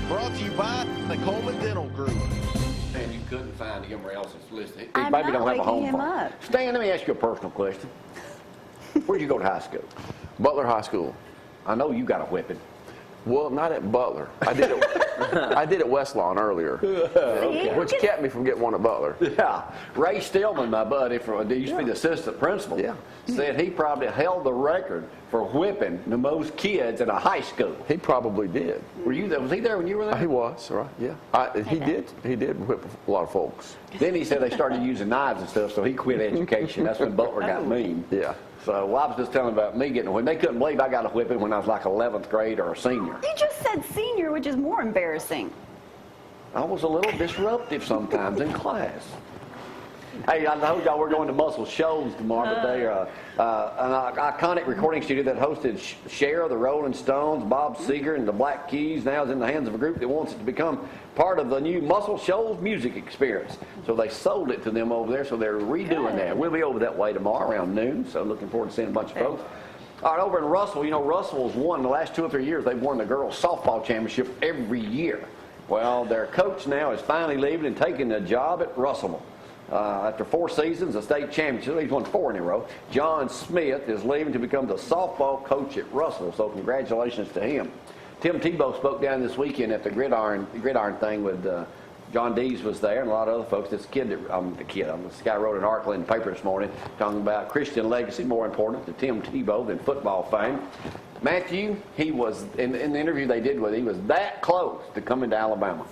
Brought to you by the Coleman Dental Group. And you couldn't find him or else it's listed. He I'm maybe not don't have a home waking him phone. up. Stan, let me ask you a personal question. Where'd you go to high school? Butler High School. I know you got a whipping. Well, not at Butler. I did it West Lawn earlier, which kept me from getting one at Butler. Yeah. Ray Stillman, my buddy, he used to be the assistant principal, said he probably held the record for whipping the most kids in a high school. He probably did. Were you there? Was he there when you were there? He was, right, yeah. He did whip a lot of folks. Then he said they started using knives and stuff, so he quit education. That's when Butler got mean. Yeah. So I was just telling about me getting a whipping. They couldn't believe I got a whipping when I was like 11th grade or a senior. You just said senior, which is more embarrassing. I was a little disruptive sometimes in class. Hey, I told y'all we're going to Muscle Shoals tomorrow, but they are an iconic recording studio that hosted Cher, the Rolling Stones, Bob Seger, and the Black Keys now is in the hands of a group that wants it to become part of the new Muscle Shoals music experience. So they sold it to them over there, so they're redoing that. We'll be over that way tomorrow around noon, so looking forward to seeing a bunch of folks. All right, over in Russell, you know, Russell's won the last 2 or 3 years. They've won the girls' softball championship every year. Well, their coach now is finally leaving and taking a job at Russell. After 4 seasons, a state championship, he's won 4 in a row. John Smith is leaving to become the softball coach at Russell, so congratulations to him. Tim Tebow spoke down this weekend at the gridiron thing with John Dees was there and a lot of other folks. This guy wrote an article in the paper this morning talking about Christian legacy, more important to Tim Tebow than football fame. Mathew, he was, in the interview they did with him, he was that close to coming to Alabama.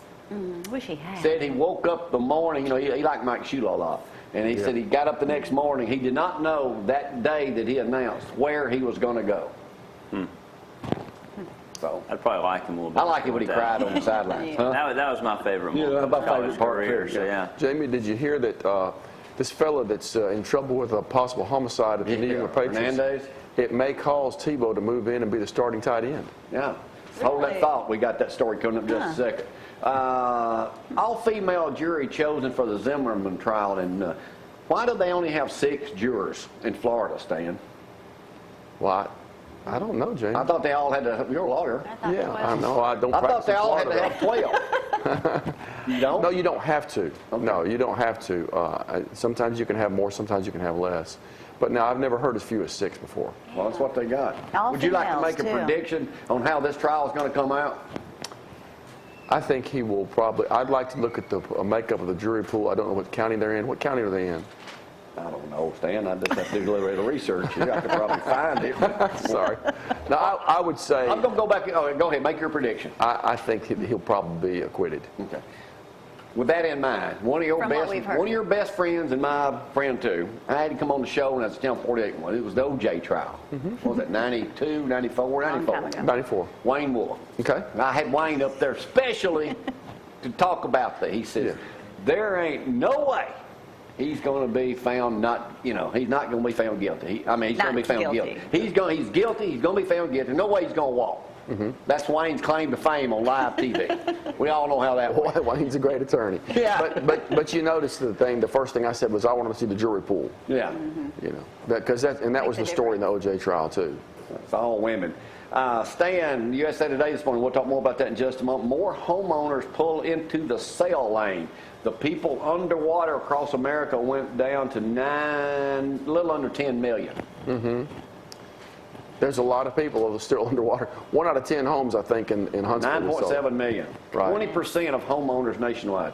Wish he had. Said he woke up the morning, you know, he liked Mike Shula a lot. And he said he got up the next morning. He did not know that day that he announced where he was going to go. So I'd probably like him a little bit. I like it when he cried on the sidelines. Huh? That was my favorite moment. Yeah, my favorite part career, too. so yeah. Jamie, did you hear that this fella that's in trouble with a possible homicide at the New England Patriots? Hernandez? It may cause Tebow to move in and be the starting tight end. Yeah. Hold that thought. We got that story coming up in just a second. All-female jury chosen for the Zimmerman trial. And why do they only have 6 jurors in Florida, Stan? Well, I don't know, Jamie. I thought they all had to have, you're a lawyer. Yeah, I know. I don't I practice thought they in all had to Florida, have 12. You don't? No, you don't have to. Okay. No, you don't have to. Sometimes you can have more, sometimes you can have less. But now, I've never heard as few as 6 before. Well, that's what they got. All Would you like to make a females, too. prediction on how this trial is going to come out? I think he will probably, I'd like to look at the makeup of the jury pool. I don't know what county they're in. What county are they in? I don't know, Stan. I just have to do a little bit of research here. I could probably find it. Sorry. No, I would say, I'm going to go back. Oh, go ahead. Make your prediction. I think he'll probably be acquitted. Okay. With that in mind, one of your best friends and my friend too, I had to come on the show when I was down 48 one. It was the OJ trial. What was it, 92, 94, 94? 94. Wayne Wolf. Okay. And I had Wayne up there specially to talk about that. He said, there ain't no way he's going to be found not, you know, he's not going to be found guilty. He's going to be found guilty. He's guilty. He's going to be found guilty. No way he's going to walk. That's Wayne's claim to fame on live TV. We all know how that works. Wayne's a great attorney. Yeah. But you notice the first thing I said was I want to see the jury pool. Yeah. You know, because that was the story in the OJ trial too. It's all women. Stan, USA Today this morning, we'll talk more about that in just a moment. More homeowners pull into the sail lane. The people underwater across America went down to a little under 10 million. There's a lot of people that are still underwater. 1 out of 10 homes, I think, in Huntsville. 9.7 million. Right. 20% of homeowners nationwide.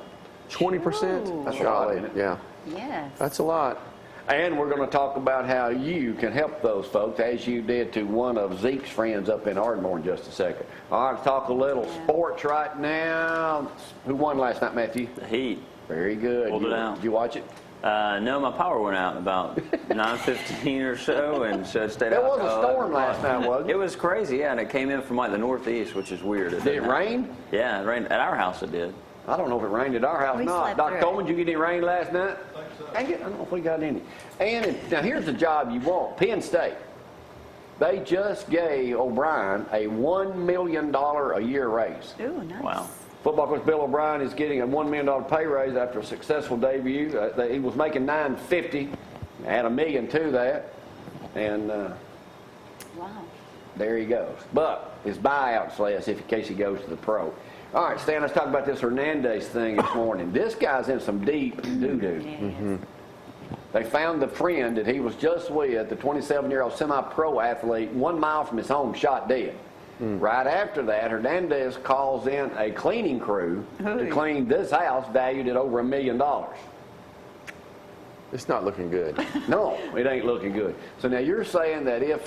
20%? That's a lot, isn't it? Yeah. Yes. That's a lot. And we're going to talk about how you can help those folks, as you did to one of Zeke's friends up in Ardmore in just a second. All right, talk a little sports right now. Who won last night, Matthew? The Heat. Very good. Pulled it out. Did you watch it? No, my power went out about 9:15 or so, and so I stayed There out. was a storm last night, wasn't It it? was crazy, yeah, and it came in from like the northeast, which is weird. Did it rain? Yeah, it rained. At our house it did. I don't know if it rained at our house or We not. slept Dr. through Coleman, did you get any rain last night? I don't know if we got any. And now here's the job you want. Penn State. They just gave O'Brien a $1 million a year raise. Ooh, nice. Wow. Football coach Bill O'Brien is getting a $1 million pay raise after a successful debut. He was making $950, add $1 million to that, and Wow. there he goes. But his buyout less in case he goes to the pro. All right, Stan, let's talk about this Hernandez thing this morning. This guy's in some deep doo-doo. They found the friend that he was just with, the 27-year-old semi-pro athlete, 1 mile from his home, shot dead. Right after that, Hernandez calls in a cleaning crew to clean this house valued at over $1 million. It's not looking good. No, it ain't looking good. So now you're saying that if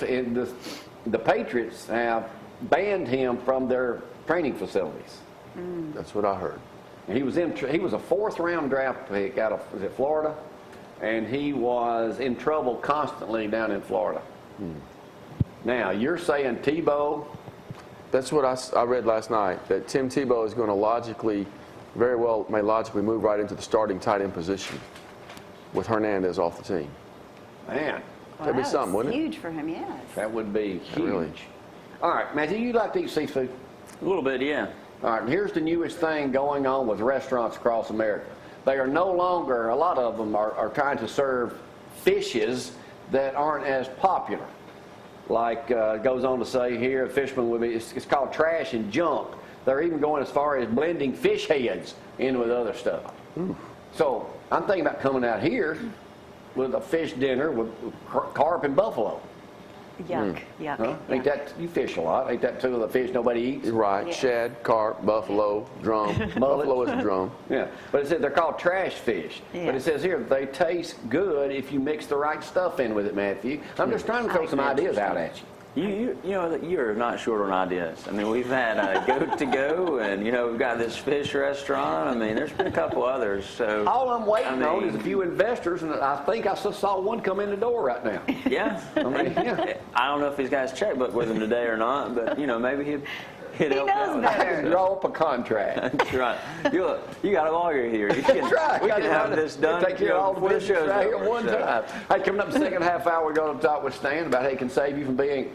the Patriots have banned him from their training facilities. That's what I heard. He was a 4th-round draft pick out of, was it Florida? And he was in trouble constantly down in Florida. Now, you're saying Tebow. That's what I read last night, that Tim Tebow is going to may logically move right into the starting tight end position with Hernandez off the team. Man, That'd be something, wouldn't it? Huge for him, yes. that would be huge. Really. All right, Matthew, you like to eat seafood? A little bit, yeah. All right, and here's the newest thing going on with restaurants across America. They are no longer, a lot of them are trying to serve fishes that aren't as popular. Like goes on to say here, a fisherman would be, it's called trash and junk. They're even going as far as blending fish heads in with other stuff. So I'm thinking about coming out here with a fish dinner with carp and buffalo. Yuck, yuck. Huh? Ain't that, you fish a lot, ain't that two of the fish nobody eats? Right. Yeah. Shad, carp, buffalo, drum. Buffalo is a drum. Yeah, but it says they're called trash fish. Yeah. But it says here, they taste good if you mix the right stuff in with it, Matthew. I'm just trying to throw some ideas out at you. You know that you're not short on ideas. I mean, we've had Goat to Go, and we've got this fish restaurant. I mean, there's been a couple others. So All I'm waiting on mean- is a few investors, and I think I just saw one come in the door right now. yeah, I mean, yeah. I don't know if he's got his checkbook with him today or not, but maybe he'd help knows out with better. that. I can draw up a contract. That's right. You got a lawyer here. You can, That's right. We can have this done. Take care of all the before business show's right here over, one so. time. Hey, coming up in the second half hour, we're going to talk with Stan about how he can save you from being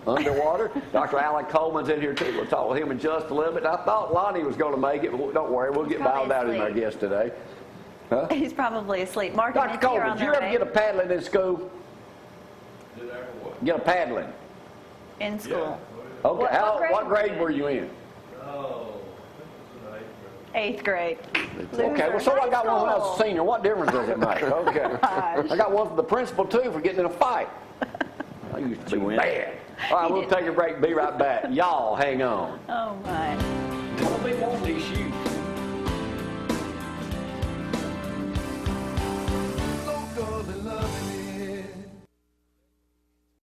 underwater. Dr. Alec Coleman's in here too. We'll talk with him in just a little bit. I thought Lonnie was going to make it, but don't worry, we'll get Probably bowed out in our asleep. guest today. He's probably asleep. Mark Dr. and Mitzi are Coleman, on did you their ever way. get a paddling in school? Get a paddling? In school. Okay. What grade What grade were were you in? 8th grade. Okay, well, so I got one when I was a senior. What difference does it make? Okay. Gosh. I got one from the principal, too, for getting in a fight. I used to Did you be win? bad. All right, we'll take a break. Be right back. Y'all, hang on. Oh, my. Don't be wanting these shoes.